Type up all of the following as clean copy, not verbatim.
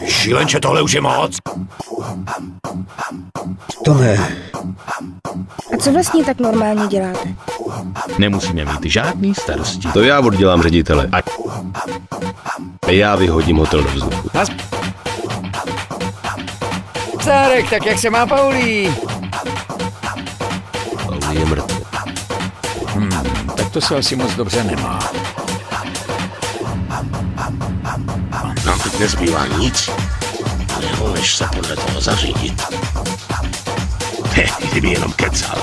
Šílenče, tohle už je moc. To ne. A co vlastně tak normálně děláte? Nemusíme mít žádný starosti. To já oddělám ředitele. A já vyhodím hotel do vzduchu. Cárek, tak jak se má Paulí? Paulí je mrtvý. Tak to se asi moc dobře nemá. Nám teď nezbývá nic, než se podle toho zařídit. Kdyby jenom kecal.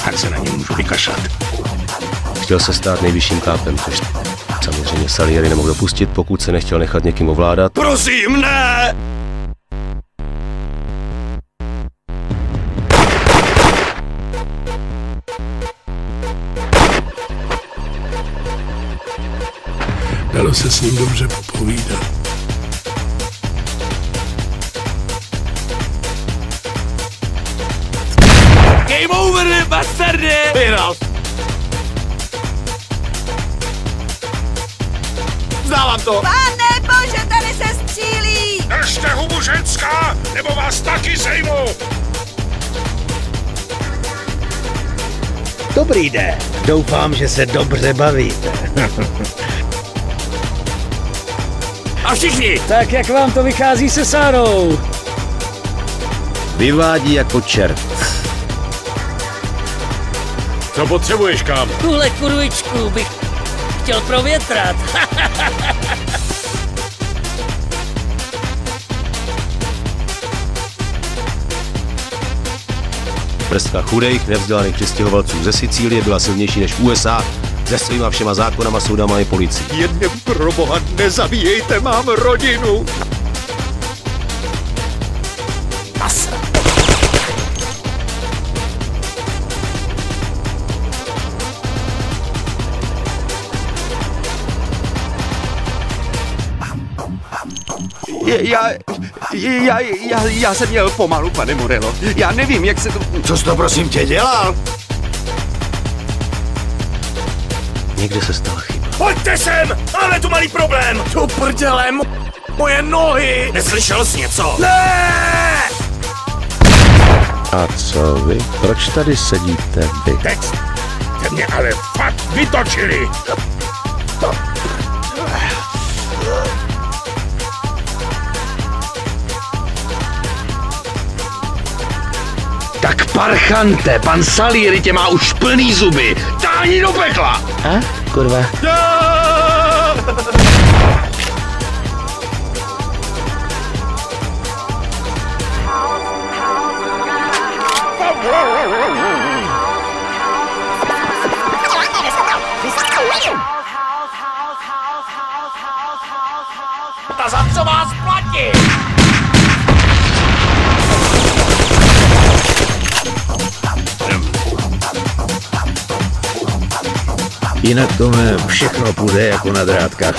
Ať se na ně můžu vykašlat. Chtěl se stát nejvyšším kápem, což samozřejmě Salieri nemohl dopustit, pokud se nechtěl nechat někým ovládat. Prosím, ne! Dalo se s ním dobře popovídat. Game over, bastarde! Vyhrál! Vzdávám to! Pane bože, tady se střílí! Držte hubu, ženská, nebo vás taky sejmu! Dobrý den. Doufám, že se dobře bavíte. A všichni! Tak jak vám to vychází se Sárou? Vyvádí jako čert. Co potřebuješ, kam? Tuhle kurvičku bych chtěl provětrat. Prstka chudejch, nevzdělaných přistěhovalců ze Sicílie byla silnější než USA se svýma všema zákonama, soudama i policií. Jen pro boha nezabíjejte, mám rodinu! Masa. Já jsem měl pomalu, pane Morello. Já nevím, jak se to... Co jsi to prosím tě dělal? Někde se stala chyba. Pojďte sem! Máme tu malý problém! Tu prdele, moje nohy! Neslyšel jsi něco? Ne! A co vy? Proč tady sedíte vy? Teď jste mě ale fakt vytočili! Tak parchante, pan Salieri tě má už plný zuby. Táhni do pekla! A? Kurva. A za co vás platí? Jinak to všechno půjde jako na drátkách.